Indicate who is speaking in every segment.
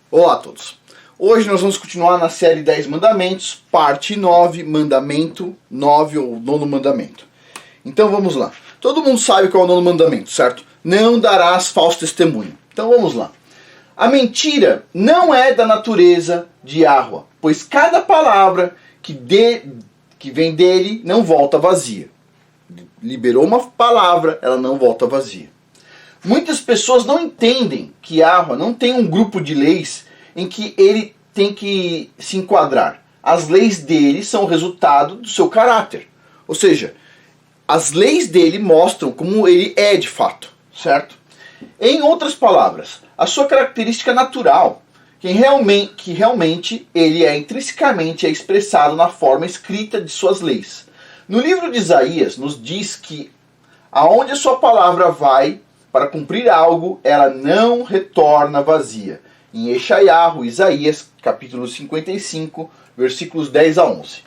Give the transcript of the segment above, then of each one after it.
Speaker 1: Olá a todos. Hoje nós vamos continuar na série 10 Mandamentos, parte 9, Mandamento 9 ou Nono Mandamento. Então vamos lá. Todo mundo sabe qual é o nono mandamento, certo? Não darás falso testemunho. Então vamos lá. A mentira não é da natureza de Yahweh, pois cada palavra que vem dele não volta vazia. Liberou uma palavra, ela não volta vazia. Muitas pessoas não entendem que Yahweh não tem um grupo de leis em que ele tem que se enquadrar. As leis dele são o resultado do seu caráter. Ou seja, as leis dele mostram como ele é de fato, certo? Em outras palavras, a sua característica natural, que realmente ele é intrinsecamente expressado na forma escrita de suas leis. No livro de Isaías nos diz que aonde a sua palavra vai para cumprir algo, ela não retorna vazia. Em Eshaiahu, Isaías, capítulo 55, versículos 10 a 11.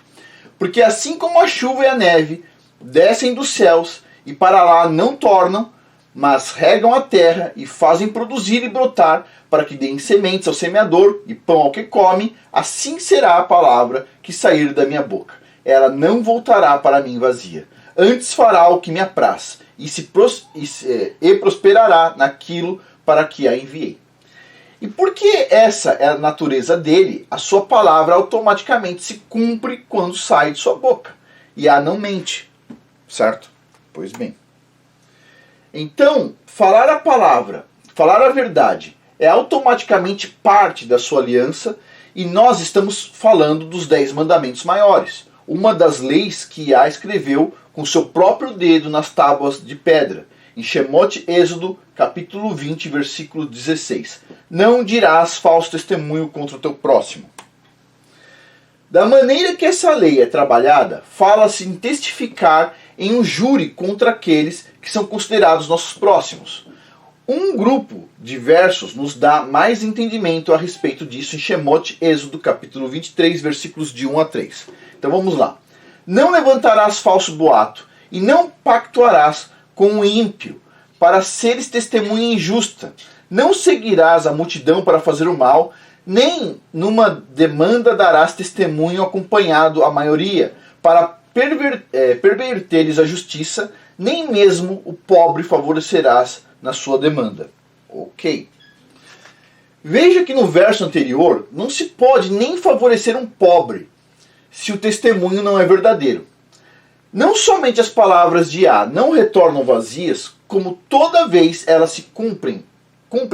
Speaker 1: Porque assim como a chuva e a neve descem dos céus e para lá não tornam, mas regam a terra e fazem produzir e brotar, para que deem sementes ao semeador e pão ao que come, assim será a palavra que sair da minha boca. Ela não voltará para mim vazia. Antes fará o que me apraz, e prosperará naquilo para que a enviei. E porque essa é a natureza dele, a sua palavra automaticamente se cumpre quando sai de sua boca. E a não mente, certo? Pois bem. Então, falar a palavra, falar a verdade, é automaticamente parte da sua aliança, e nós estamos falando dos 10 mandamentos maiores. Uma das leis que Yah escreveu com seu próprio dedo nas tábuas de pedra, em Shemot Êxodo, capítulo 20, versículo 16. Não dirás falso testemunho contra o teu próximo. Da maneira que essa lei é trabalhada, fala-se em testificar em um júri contra aqueles que são considerados nossos próximos. Um grupo de versos nos dá mais entendimento a respeito disso em Shemot Êxodo, capítulo 23, versículos de 1 a 3. Então vamos lá. Não levantarás falso boato, e não pactuarás com o ímpio, para seres testemunha injusta. Não seguirás a multidão para fazer o mal, nem numa demanda darás testemunho acompanhado à maioria, para perverteres a justiça, nem mesmo o pobre favorecerás na sua demanda. Ok. Veja que no verso anterior, não se pode nem favorecer um pobre, se o testemunho não é verdadeiro. Não somente as palavras de Yah não retornam vazias, como toda vez elas se cumprem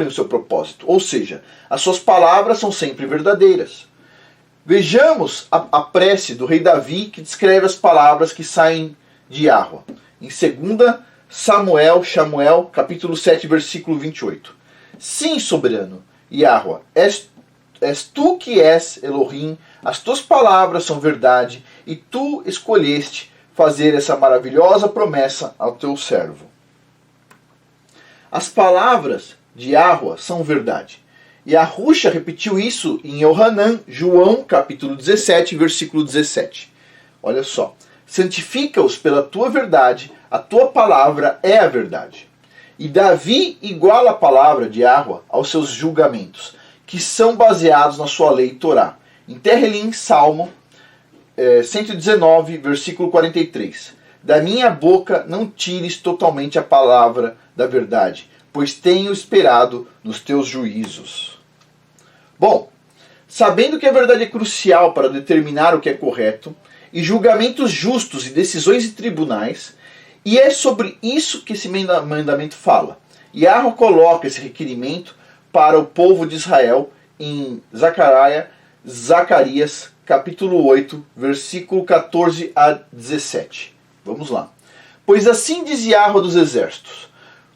Speaker 1: o seu propósito. Ou seja, as suas palavras são sempre verdadeiras. Vejamos a prece do rei Davi, que descreve as palavras que saem de Yahweh. Em 2 Samuel, capítulo 7, versículo 28. Sim, soberano, Yahweh, és tu que és Elohim, as tuas palavras são verdade, e tu escolheste fazer essa maravilhosa promessa ao teu servo. As palavras de Yahweh são verdade. E a Rusha repetiu isso em Yohanan, João, capítulo 17, versículo 17. Olha só. Santifica-os pela tua verdade, a tua palavra é a verdade. E Davi iguala a palavra de Yahweh aos seus julgamentos, que são baseados na sua lei Torá. Em Tehillim, Salmo 119, versículo 43. Da minha boca não tires totalmente a palavra da verdade, pois tenho esperado nos teus juízos. Bom, sabendo que a verdade é crucial para determinar o que é correto, e julgamentos justos e decisões de tribunais, e é sobre isso que esse mandamento fala. Yahweh coloca esse requerimento para o povo de Israel em Zacarias, capítulo 8, versículo 14 a 17. Vamos lá. Pois assim diz Yahweh dos exércitos: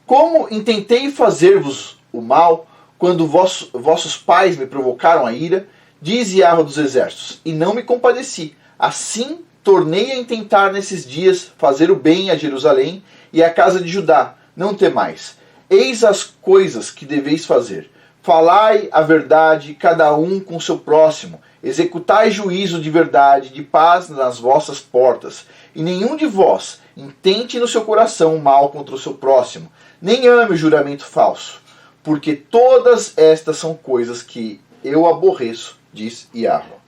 Speaker 1: como intentei fazer-vos o mal, quando vossos pais me provocaram a ira, diz Yahweh dos exércitos, e não me compadeci. Assim tornei a intentar nesses dias fazer o bem a Jerusalém e à casa de Judá. Não temais. Eis as coisas que deveis fazer. Falai a verdade, cada um com seu próximo. Executai juízo de verdade, de paz nas vossas portas. E nenhum de vós intente no seu coração o mal contra o seu próximo. Nem ame o juramento falso. Porque todas estas são coisas que eu aborreço, diz Yahweh.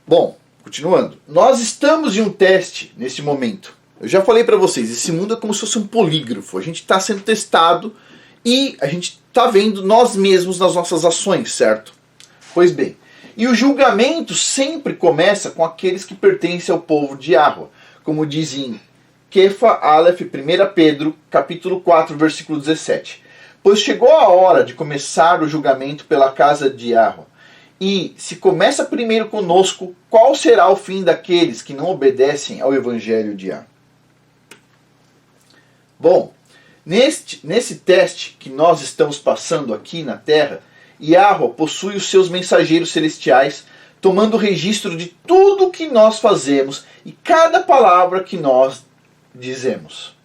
Speaker 1: Bom, continuando. Nós estamos em um teste nesse momento. Eu já falei para vocês, esse mundo é como se fosse um polígrafo. A gente está sendo testado e a gente está vendo nós mesmos nas nossas ações, certo? Pois bem, e o julgamento sempre começa com aqueles que pertencem ao povo de Yahweh, como diz em Kefa Aleph, 1 Pedro, capítulo 4, versículo 17. Pois chegou a hora de começar o julgamento pela casa de Yahweh. E se começa primeiro conosco, qual será o fim daqueles que não obedecem ao evangelho de Yahweh? Bom, nesse teste que nós estamos passando aqui na Terra, Yahweh possui os seus mensageiros celestiais, tomando registro de tudo que nós fazemos e cada palavra que nós dizemos.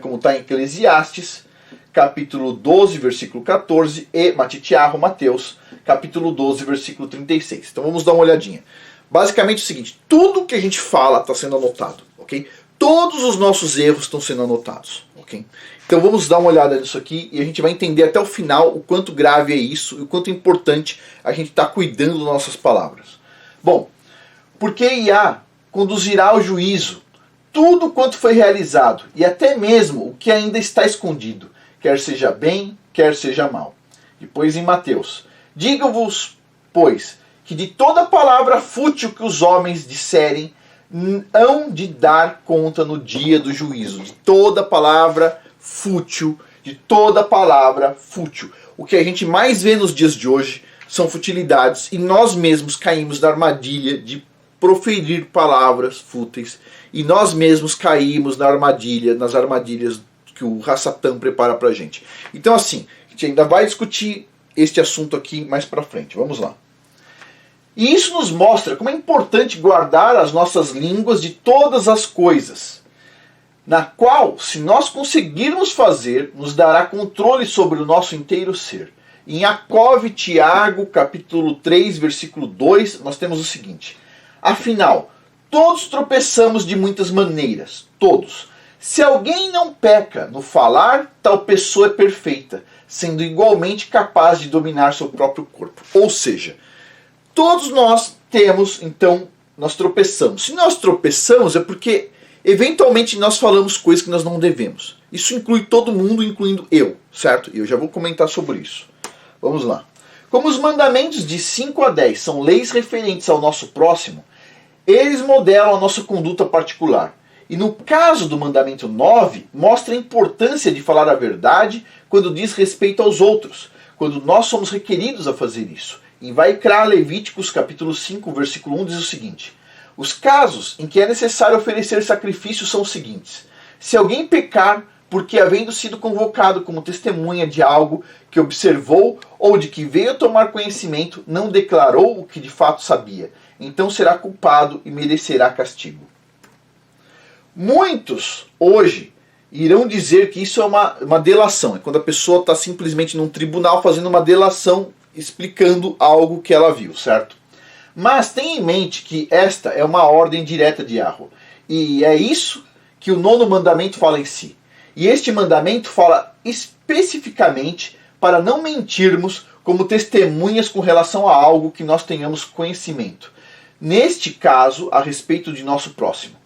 Speaker 1: Como está em Eclesiastes, capítulo 12, versículo 14, e Matitiahu, Mateus, capítulo 12, versículo 36. Então vamos dar uma olhadinha. Basicamente é o seguinte, tudo que a gente fala está sendo anotado, ok? Todos os nossos erros estão sendo anotados, ok? Então vamos dar uma olhada nisso aqui e a gente vai entender até o final o quanto grave é isso e o quanto é importante a gente estar cuidando das nossas palavras. Bom, porque Yah conduzirá ao juízo tudo quanto foi realizado e até mesmo o que ainda está escondido, quer seja bem, quer seja mal. Depois em Mateus, digo-vos, pois, que de toda palavra fútil que os homens disserem, hão de dar conta no dia do juízo. De toda palavra fútil, de toda palavra fútil. O que a gente mais vê nos dias de hoje são futilidades e nós mesmos caímos na armadilha de proferir palavras fúteis e nós mesmos caímos nas armadilhas que o Hassatan prepara pra gente. Então assim, a gente ainda vai discutir este assunto aqui mais pra frente. Vamos lá. E isso nos mostra como é importante guardar as nossas línguas de todas as coisas, na qual, se nós conseguirmos fazer, nos dará controle sobre o nosso inteiro ser. Em Jacó, Tiago, capítulo 3, versículo 2, nós temos o seguinte: afinal, todos tropeçamos de muitas maneiras, todos. Se alguém não peca no falar, tal pessoa é perfeita, sendo igualmente capaz de dominar seu próprio corpo. Ou seja, todos nós temos, então, nós tropeçamos. Se nós tropeçamos é porque, eventualmente, nós falamos coisas que nós não devemos. Isso inclui todo mundo, incluindo eu, certo? E eu já vou comentar sobre isso. Vamos lá. Como os mandamentos de 5 a 10 são leis referentes ao nosso próximo, eles modelam a nossa conduta particular. E no caso do mandamento 9, mostra a importância de falar a verdade quando diz respeito aos outros, quando nós somos requeridos a fazer isso. Em Vaikra, Levíticos, capítulo 5, versículo 1, diz o seguinte: os casos em que é necessário oferecer sacrifícios são os seguintes: se alguém pecar porque, havendo sido convocado como testemunha de algo que observou ou de que veio a tomar conhecimento, não declarou o que de fato sabia, então será culpado e merecerá castigo. Muitos hoje irão dizer que isso é uma delação, é quando a pessoa está simplesmente num tribunal fazendo uma delação, explicando algo que ela viu, certo? Mas tenha em mente que esta é uma ordem direta de Yahweh, e é isso que o 9º mandamento fala em si. E este mandamento fala especificamente para não mentirmos como testemunhas com relação a algo que nós tenhamos conhecimento. Neste caso, a respeito de nosso próximo.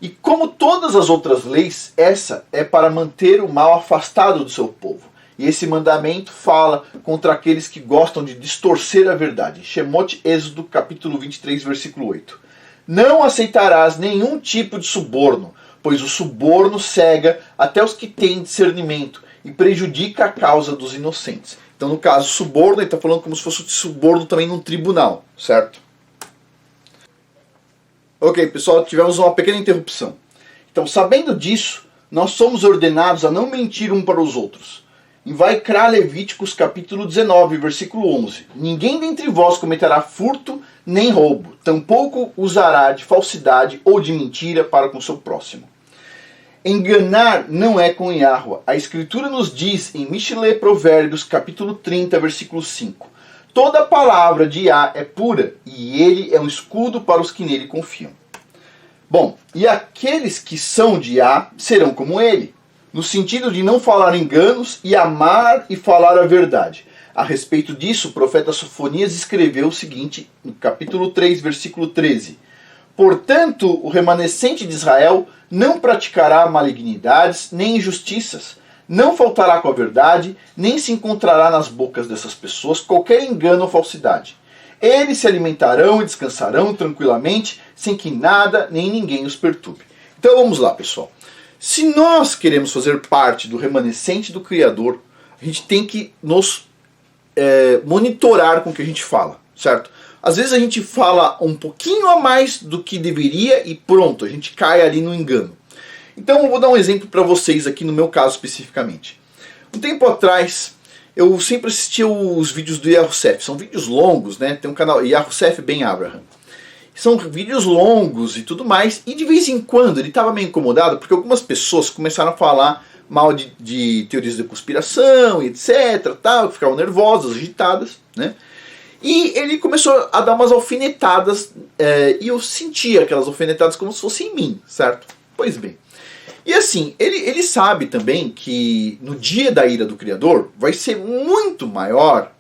Speaker 1: E como todas as outras leis, essa é para manter o mal afastado do seu povo. E esse mandamento fala contra aqueles que gostam de distorcer a verdade. Shemot, Êxodo, capítulo 23, versículo 8. Não aceitarás nenhum tipo de suborno, pois o suborno cega até os que têm discernimento e prejudica a causa dos inocentes. Então, no caso, suborno, ele está falando como se fosse suborno também num tribunal, certo? Ok, pessoal, tivemos uma pequena interrupção. Então, sabendo disso, nós somos ordenados a não mentir um para os outros. Em Vaikra, Levíticos, capítulo 19, versículo 11. Ninguém dentre vós cometerá furto nem roubo, tampouco usará de falsidade ou de mentira para com seu próximo. Enganar não é com Yahweh. A Escritura nos diz em Mishle Provérbios, capítulo 30, versículo 5. Toda palavra de Yah é pura, e ele é um escudo para os que nele confiam. Bom, e aqueles que são de Yah serão como ele, no sentido de não falar enganos e amar e falar a verdade. A respeito disso, o profeta Sofonias escreveu o seguinte, no capítulo 3, versículo 13. Portanto, o remanescente de Israel não praticará malignidades nem injustiças, não faltará com a verdade, nem se encontrará nas bocas dessas pessoas qualquer engano ou falsidade. Eles se alimentarão e descansarão tranquilamente, sem que nada nem ninguém os perturbe. Então vamos lá, pessoal. Se nós queremos fazer parte do remanescente do Criador, a gente tem que nos monitorar com o que a gente fala, certo? Às vezes a gente fala um pouquinho a mais do que deveria e pronto, a gente cai ali no engano. Então eu vou dar um exemplo para vocês aqui no meu caso especificamente. Um tempo atrás, eu sempre assistia os vídeos do Yahussef. São vídeos longos, né? Tem um canal Yahussef Ben Abraham. São vídeos longos e tudo mais. E de vez em quando ele estava meio incomodado porque algumas pessoas começaram a falar mal de teorias da conspiração e etc. Tal, ficavam nervosas, agitadas, né? E ele começou a dar umas alfinetadas e eu sentia aquelas alfinetadas como se fossem em mim, certo? Pois bem. E assim, ele sabe também que no dia da ira do Criador vai ser muito maior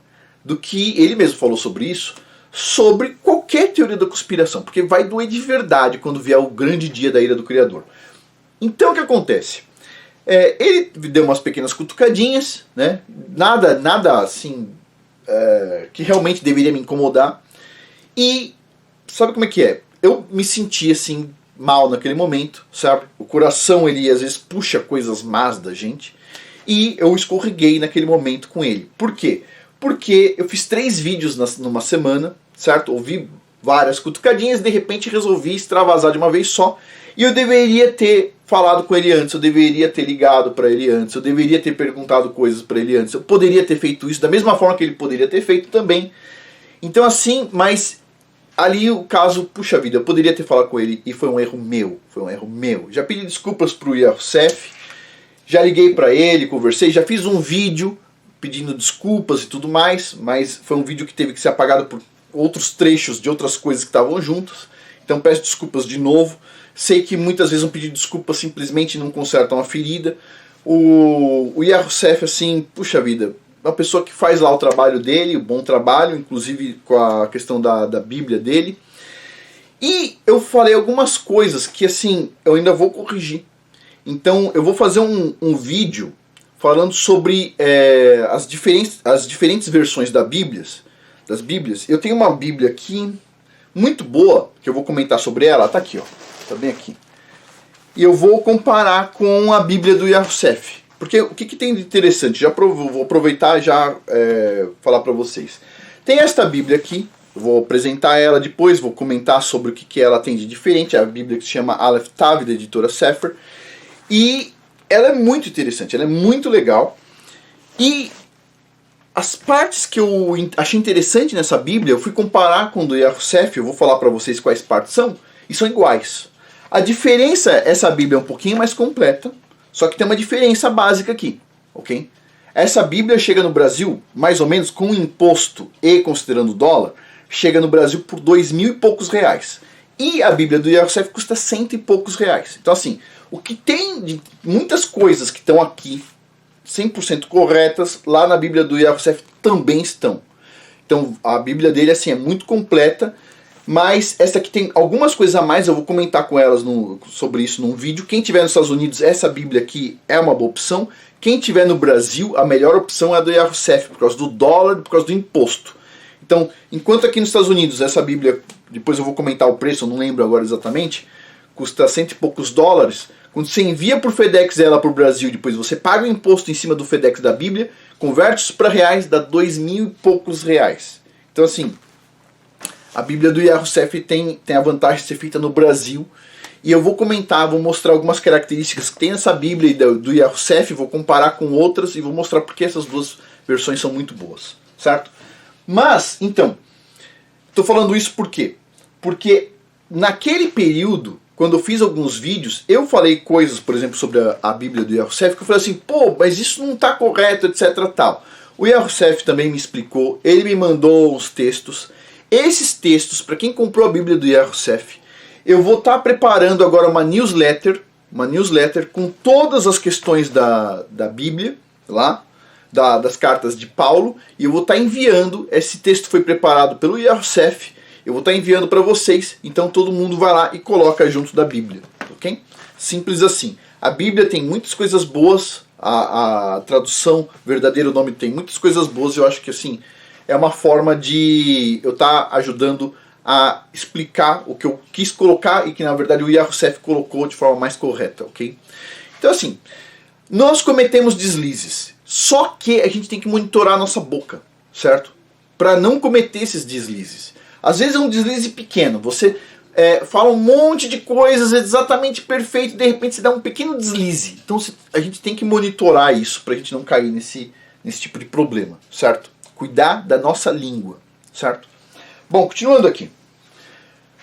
Speaker 1: do que, ele mesmo falou sobre isso, sobre qualquer teoria da conspiração, porque vai doer de verdade quando vier o grande dia da ira do Criador. Então o que acontece? Ele deu umas pequenas cutucadinhas, né? Nada assim que realmente deveria me incomodar. E sabe como é que é? Eu me senti assim mal naquele momento, sabe? O coração, ele às vezes puxa coisas más da gente. E eu escorreguei naquele momento com ele. Por quê? Porque eu fiz 3 vídeos numa semana, certo? Ouvi várias cutucadinhas e de repente resolvi extravasar de uma vez só. E eu deveria ter falado com ele antes, eu deveria ter ligado para ele antes, eu deveria ter perguntado coisas para ele antes. Eu poderia ter feito isso da mesma forma que ele poderia ter feito também. Então assim, mas ali o caso, puxa vida, eu poderia ter falado com ele e foi um erro meu, Já pedi desculpas pro Yahussef, já liguei para ele, conversei, já fiz um vídeo pedindo desculpas e tudo mais, mas foi um vídeo que teve que ser apagado por outros trechos de outras coisas que estavam juntas, então peço desculpas de novo. Sei que muitas vezes um pedido de desculpa simplesmente não conserta uma ferida. O Yahussef, assim, puxa vida, uma pessoa que faz lá o trabalho dele, o bom trabalho, inclusive com a questão da Bíblia dele. E eu falei algumas coisas que, assim, eu ainda vou corrigir. Então eu vou fazer um vídeo falando sobre as diferentes versões das Bíblias. Eu tenho uma Bíblia aqui muito boa, que eu vou comentar sobre ela. Tá aqui, ó. Tá bem aqui. E eu vou comparar com a Bíblia do Yahussef. Porque o que tem de interessante? Vou aproveitar e já falar para vocês. Tem esta Bíblia aqui. Eu vou apresentar ela depois, vou comentar sobre o que ela tem de diferente. É a Bíblia que se chama Aleph Tav, da editora Sefer. E ela é muito interessante, ela é muito legal. E as partes que eu achei interessante nessa Bíblia, eu fui comparar com o do Yahussef, eu vou falar para vocês quais partes são, e são iguais. A diferença, essa Bíblia é um pouquinho mais completa, só que tem uma diferença básica aqui, ok? Essa Bíblia chega no Brasil, mais ou menos com imposto e considerando o dólar, chega no Brasil por R$2.000 e poucos. E a Bíblia do Yahussef custa R$100 e poucos. Então assim, o que tem de muitas coisas que estão aqui, 100% corretas, lá na Bíblia do Yahussef também estão. Então a Bíblia dele assim, é muito completa, mas essa aqui tem algumas coisas a mais, eu vou comentar com elas sobre isso num vídeo. Quem tiver nos Estados Unidos, essa Bíblia aqui é uma boa opção. Quem tiver no Brasil, a melhor opção é a do Yahussef, por causa do dólar, por causa do imposto. Então, enquanto aqui nos Estados Unidos, essa Bíblia, depois eu vou comentar o preço, eu não lembro agora exatamente, custa $100 e poucos. Quando você envia por FedEx ela para o Brasil, depois você paga o imposto em cima do FedEx da Bíblia, converte isso para reais, dá R$2.000 e poucos. Então assim, a Bíblia do Yahussef tem a vantagem de ser feita no Brasil. E eu vou comentar, vou mostrar algumas características que tem nessa Bíblia do Yahussef, vou comparar com outras e vou mostrar porque essas duas versões são muito boas, certo? Mas, então, estou falando isso por quê? Porque naquele período, quando eu fiz alguns vídeos, eu falei coisas, por exemplo, sobre a Bíblia do Yahussef, que eu falei assim, pô, mas isso não está correto, etc, tal. O Yahussef também me explicou, ele me mandou uns textos. Esses textos, para quem comprou a Bíblia do Yahussef, eu vou estar preparando agora uma newsletter uma newsletter com todas as questões da Bíblia, lá, das cartas de Paulo, e eu vou estar enviando. Esse texto foi preparado pelo Yahusef, eu vou estar enviando para vocês, então todo mundo vai lá e coloca junto da Bíblia, ok? Simples assim. A Bíblia tem muitas coisas boas, a tradução verdadeiro nome tem muitas coisas boas, eu acho que assim, é uma forma de eu estar ajudando a explicar o que eu quis colocar e que na verdade o Yahusef colocou de forma mais correta, ok? Então assim, nós cometemos deslizes, só que a gente tem que monitorar a nossa boca, certo? Para não cometer esses deslizes. Às vezes é um deslize pequeno, você fala um monte de coisas exatamente perfeito e de repente você dá um pequeno deslize. Então a gente tem que monitorar isso para a gente não cair nesse tipo de problema, certo? Cuidar da nossa língua, certo? Bom, continuando aqui.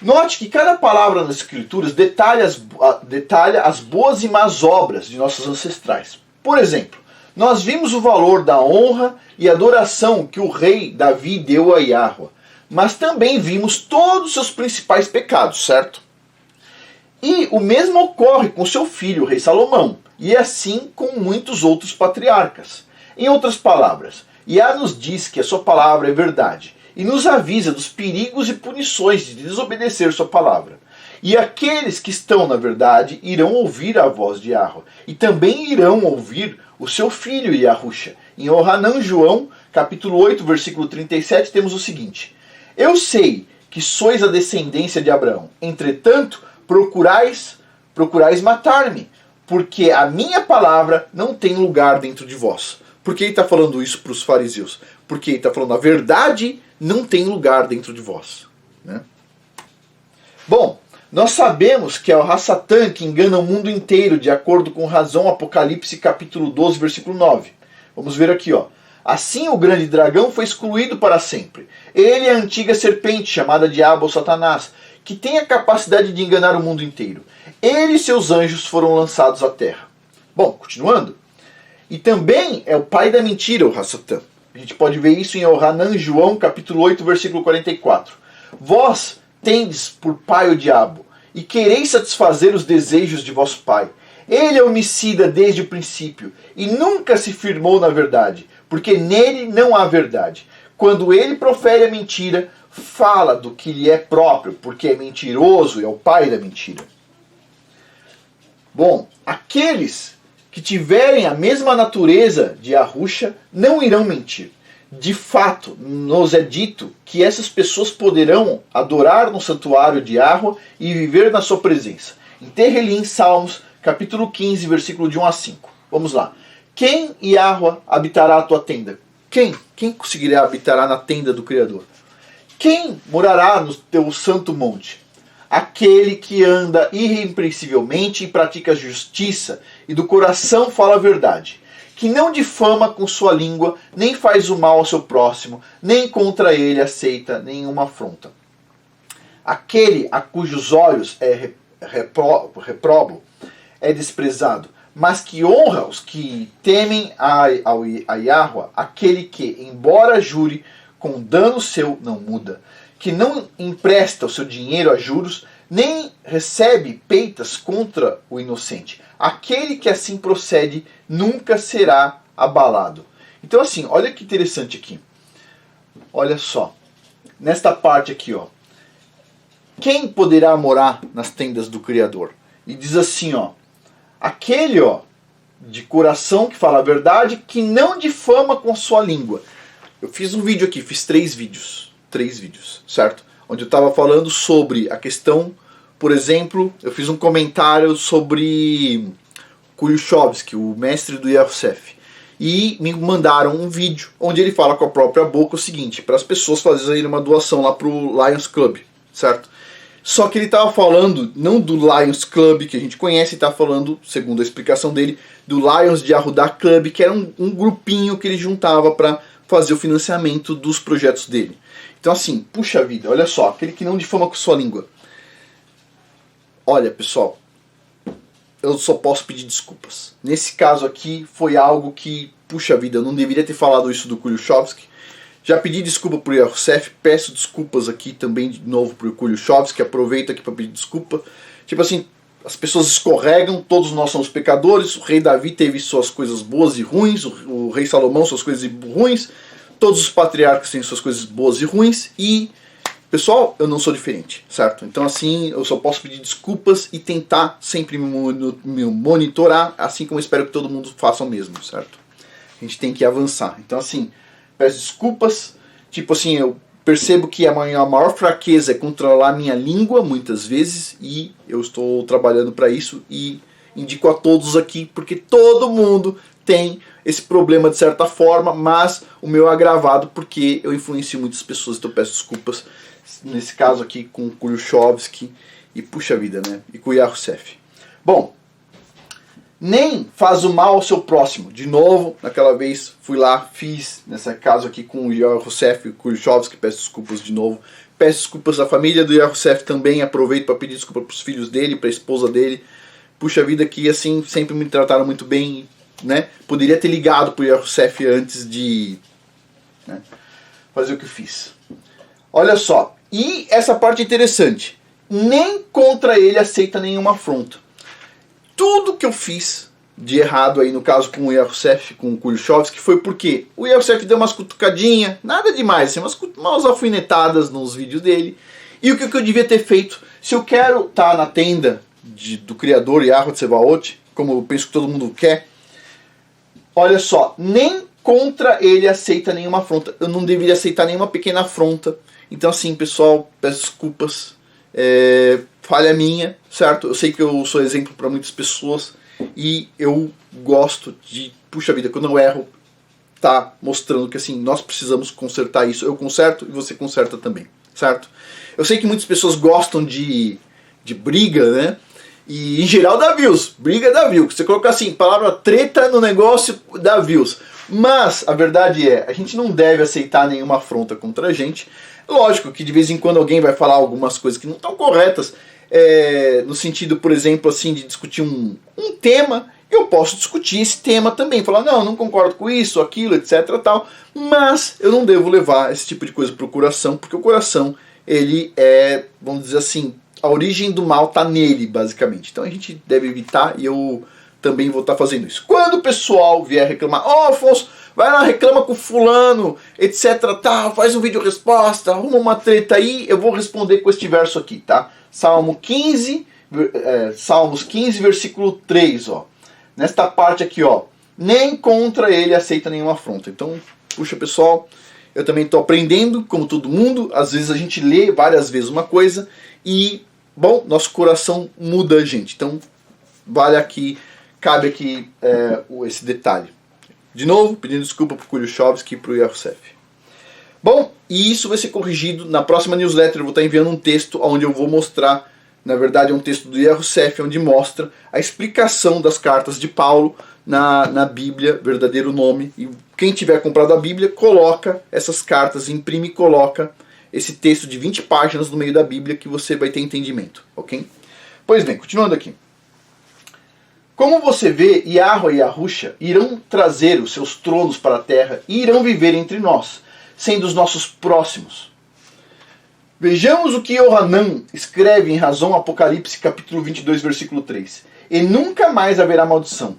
Speaker 1: Note que cada palavra nas Escrituras detalha as boas e más obras de nossos ancestrais. Por exemplo, nós vimos o valor da honra e adoração que o rei Davi deu a Yahweh, mas também vimos todos os seus principais pecados, certo? E o mesmo ocorre com seu filho, o rei Salomão, e assim com muitos outros patriarcas. Em outras palavras, Yah nos diz que a sua palavra é verdade, e nos avisa dos perigos e punições de desobedecer sua palavra. E aqueles que estão na verdade irão ouvir a voz de Yahweh, e também irão ouvir o seu filho Yahusha. Em Ohanan João, capítulo 8, versículo 37, temos o seguinte: Eu sei que sois a descendência de Abraão, entretanto procurais matar-me, porque a minha palavra não tem lugar dentro de vós. Por que ele está falando isso para os fariseus? Porque ele está falando a verdade não tem lugar dentro de vós, né? Bom, nós sabemos que é o Hassatan que engana o mundo inteiro, de acordo com razão Apocalipse capítulo 12, versículo 9. Vamos ver aqui, ó. Assim o grande dragão foi excluído para sempre. Ele é a antiga serpente, chamada Diabo ou Satanás, que tem a capacidade de enganar o mundo inteiro. Ele e seus anjos foram lançados à terra. Bom, continuando. E também é o pai da mentira, o Hassatan. A gente pode ver isso em Ohanan João, capítulo 8, versículo 44. Vós tendes por pai o diabo, e quereis satisfazer os desejos de vosso pai. Ele é homicida desde o princípio, e nunca se firmou na verdade, porque nele não há verdade. Quando ele profere a mentira, fala do que lhe é próprio, porque é mentiroso e é o pai da mentira. Bom, aqueles que tiverem a mesma natureza de Yahusha não irão mentir. De fato, nos é dito que essas pessoas poderão adorar no santuário de Yahweh e viver na sua presença. Enterre-lhe em Salmos, capítulo 15, versículo de 1 a 5. Vamos lá. Quem, Yahweh, habitará a tua tenda? Quem? Quem conseguirá habitar na tenda do Criador? Quem morará no teu santo monte? Aquele que anda irrepreensivelmente e pratica a justiça e do coração fala a verdade, que não difama com sua língua, nem faz o mal ao seu próximo, nem contra ele aceita nenhuma afronta. Aquele a cujos olhos é reprobo é desprezado, mas que honra os que temem a Yahweh, aquele que, embora jure com dano seu, não muda, que não empresta o seu dinheiro a juros, nem recebe peitas contra o inocente. Aquele que assim procede nunca será abalado. Então assim, olha que interessante aqui. Olha só. Nesta parte aqui, ó. Quem poderá morar nas tendas do Criador? E diz assim, ó. Aquele, ó, de coração que fala a verdade, que não difama com sua língua. Eu fiz um vídeo aqui, fiz 3 vídeos, certo? Onde eu estava falando sobre a questão, por exemplo, eu fiz um comentário sobre Kulichowski, o mestre do Yahusef. E me mandaram um vídeo onde ele fala com a própria boca o seguinte, para as pessoas fazerem uma doação lá pro Lions Club, certo? Só que ele estava falando, não do Lions Club que a gente conhece, ele estava falando, segundo a explicação dele, do Lions de Arrudá Club, que era um grupinho que ele juntava para fazer o financiamento dos projetos dele. Então assim, puxa vida, olha só, aquele que não difama com sua língua. Olha, pessoal, eu só posso pedir desculpas. Nesse caso aqui foi algo que, puxa vida, eu não deveria ter falado isso do Kulichowski. Já pedi desculpa pro Yahusef, peço desculpas aqui também de novo pro Kulichowski, aproveito aqui para pedir desculpa. Tipo assim, as pessoas escorregam, todos nós somos pecadores, o rei Davi teve suas coisas boas e ruins, o rei Salomão suas coisas ruins, todos os patriarcas têm suas coisas boas e ruins, e, pessoal, eu não sou diferente, certo? Então assim, eu só posso pedir desculpas e tentar sempre me monitorar, assim como eu espero que todo mundo faça o mesmo, certo? A gente tem que avançar. Então assim, peço desculpas, tipo assim, eu percebo que a maior fraqueza é controlar a minha língua, muitas vezes, e eu estou trabalhando para isso e indico a todos aqui, porque todo mundo tem esse problema de certa forma, mas o meu é agravado porque eu influencio muitas pessoas, então eu peço desculpas, nesse caso aqui com o Kulichowski e puxa vida, né? E com o Yahussef. Bom, nem faz o mal ao seu próximo. De novo, naquela vez fui lá, fiz, nesse caso aqui com o Yahussef e o Kulichowski, peço desculpas de novo. Peço desculpas à família do Yahussef também, aproveito para pedir desculpa para os filhos dele, para a esposa dele. Puxa vida, que assim, sempre me trataram muito bem, né? Poderia ter ligado para o Yahussef antes de, né, fazer o que eu fiz. Olha só, e essa parte é interessante. Nem contra ele aceita nenhuma afronta. Tudo que eu fiz de errado aí, no caso com o Yahussef, com o Kulichowski, foi porque o Yahussef deu umas cutucadinhas, nada demais, assim, umas alfinetadas nos vídeos dele. E o que eu devia ter feito? Se eu quero estar na tenda do Criador Yahweh Tsevaot, como eu penso que todo mundo quer, olha só, nem contra ele aceita nenhuma afronta. Eu não deveria aceitar nenhuma pequena afronta. Então assim, pessoal, peço desculpas. Falha minha, certo? Eu sei que eu sou exemplo para muitas pessoas e eu gosto de, puxa vida, quando eu erro, tá mostrando que assim, nós precisamos consertar isso. Eu conserto e você conserta também, certo? Eu sei que muitas pessoas gostam de briga, né? E em geral dá views, briga dá views. Você colocar assim, palavra treta no negócio, dá views. Mas a verdade é, a gente não deve aceitar nenhuma afronta contra a gente. Lógico que de vez em quando alguém vai falar algumas coisas que não estão corretas, no sentido, por exemplo, assim, de discutir um tema, eu posso discutir esse tema também, falar, não concordo com isso, aquilo, etc, tal, mas eu não devo levar esse tipo de coisa para o coração, porque o coração, ele é, vamos dizer assim, a origem do mal está nele, basicamente. Então a gente deve evitar, e eu também vou estar fazendo isso. Quando o pessoal vier reclamar, Afonso, vai lá, reclama com fulano, etc, tal, faz um vídeo resposta, arruma uma treta aí, eu vou responder com este verso aqui, tá? Salmos 15, versículo 3, ó. Nesta parte aqui, ó, nem contra ele aceita nenhuma afronta. Então, puxa pessoal, eu também estou aprendendo, como todo mundo, às vezes a gente lê várias vezes uma coisa e, bom, nosso coração muda a gente. Então, cabe aqui esse detalhe. De novo, pedindo desculpa para o Kulichowski e para o Yahussef. Bom, e isso vai ser corrigido na próxima newsletter. Eu vou estar enviando um texto onde eu vou mostrar, na verdade é um texto do Yahussef, onde mostra a explicação das cartas de Paulo na Bíblia, verdadeiro nome. E quem tiver comprado a Bíblia, coloca essas cartas, imprime e coloca esse texto de 20 páginas no meio da Bíblia que você vai ter entendimento, ok? Pois bem, continuando aqui. Como você vê, Yahweh e Yahusha irão trazer os seus tronos para a terra e irão viver entre nós, sendo os nossos próximos. Vejamos o que Yohanan escreve em razão Apocalipse capítulo 22, versículo 3. E nunca mais haverá maldição.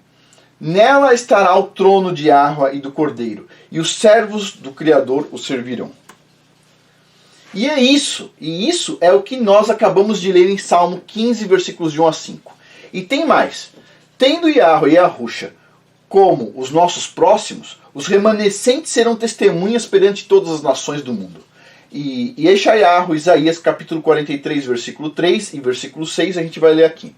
Speaker 1: Nela estará o trono de Yahweh e do Cordeiro, e os servos do Criador o servirão. E isso é o que nós acabamos de ler em Salmo 15, versículos de 1 a 5. E tem mais. Tendo Yahweh e Yahusha como os nossos próximos, os remanescentes serão testemunhas perante todas as nações do mundo. E Yeshayahu, Isaías capítulo 43, versículo 3 e versículo 6, a gente vai ler aqui.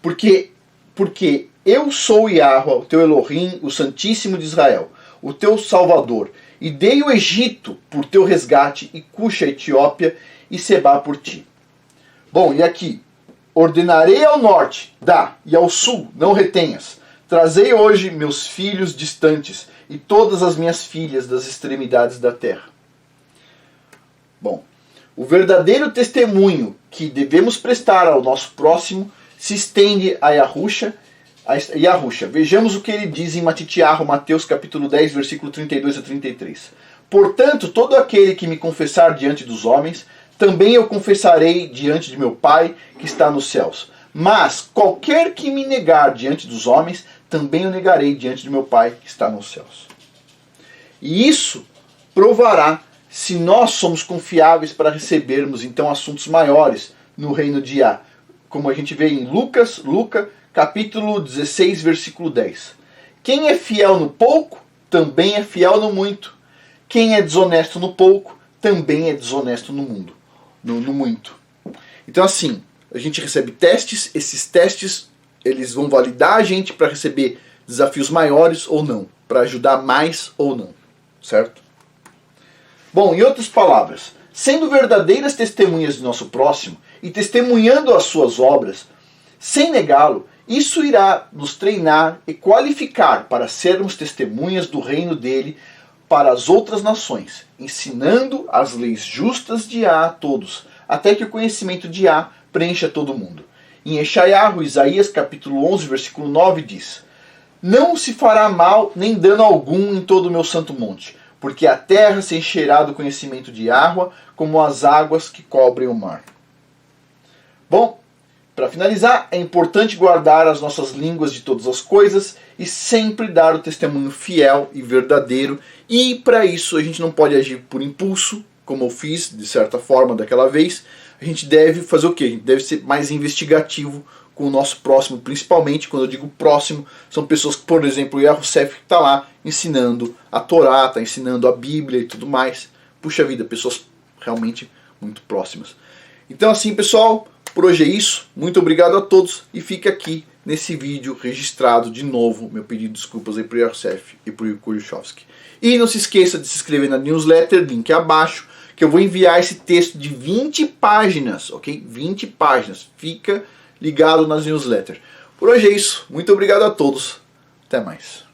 Speaker 1: Porque eu sou Yahweh, o teu Elohim, o Santíssimo de Israel, o teu Salvador, e dei o Egito por teu resgate, e Cuxa, a Etiópia, e Sebá por ti. Bom, e aqui, ordenarei ao norte, e ao sul, não retenhas. Trazei hoje meus filhos distantes, e todas as minhas filhas das extremidades da terra. Bom, o verdadeiro testemunho que devemos prestar ao nosso próximo se estende a Yahusha. Vejamos o que ele diz em Matitiahu, Mateus capítulo 10, versículo 32 a 33. Portanto, todo aquele que me confessar diante dos homens, também eu confessarei diante de meu Pai que está nos céus. Mas qualquer que me negar diante dos homens, também o negarei diante do meu Pai que está nos céus. E isso provará se nós somos confiáveis para recebermos então assuntos maiores no reino de Yah, como a gente vê em Lucas capítulo 16, versículo 10. Quem é fiel no pouco, também é fiel no muito. Quem é desonesto no pouco, também é desonesto no muito. Então assim, a gente recebe testes, esses testes eles vão validar a gente para receber desafios maiores ou não, para ajudar mais ou não, certo? Bom, em outras palavras, sendo verdadeiras testemunhas do nosso próximo e testemunhando as suas obras, sem negá-lo, isso irá nos treinar e qualificar para sermos testemunhas do reino dele para as outras nações, ensinando as leis justas de Yah a todos, até que o conhecimento de Yah preencha todo mundo. Em Isaías capítulo 11, versículo 9 diz: Não se fará mal nem dano algum em todo o meu santo monte, porque a terra se encherá do conhecimento de Yahweh, como as águas que cobrem o mar. Bom, para finalizar, é importante guardar as nossas línguas de todas as coisas e sempre dar o testemunho fiel e verdadeiro. E para isso a gente não pode agir por impulso, como eu fiz de certa forma daquela vez. A gente deve fazer o quê? A gente deve ser mais investigativo com o nosso próximo, principalmente quando eu digo próximo, são pessoas que, por exemplo, o Yahusef que está lá ensinando a Torá, está ensinando a Bíblia e tudo mais. Puxa vida, pessoas realmente muito próximas. Então assim, pessoal, por hoje é isso. Muito obrigado a todos e fica aqui nesse vídeo registrado de novo meu pedido de desculpas aí para o Yahusef e para o Kurychowski. E não se esqueça de se inscrever na newsletter, link abaixo, que eu vou enviar esse texto de 20 páginas, ok? 20 páginas. Fica ligado nas newsletters. Por hoje é isso. Muito obrigado a todos. Até mais.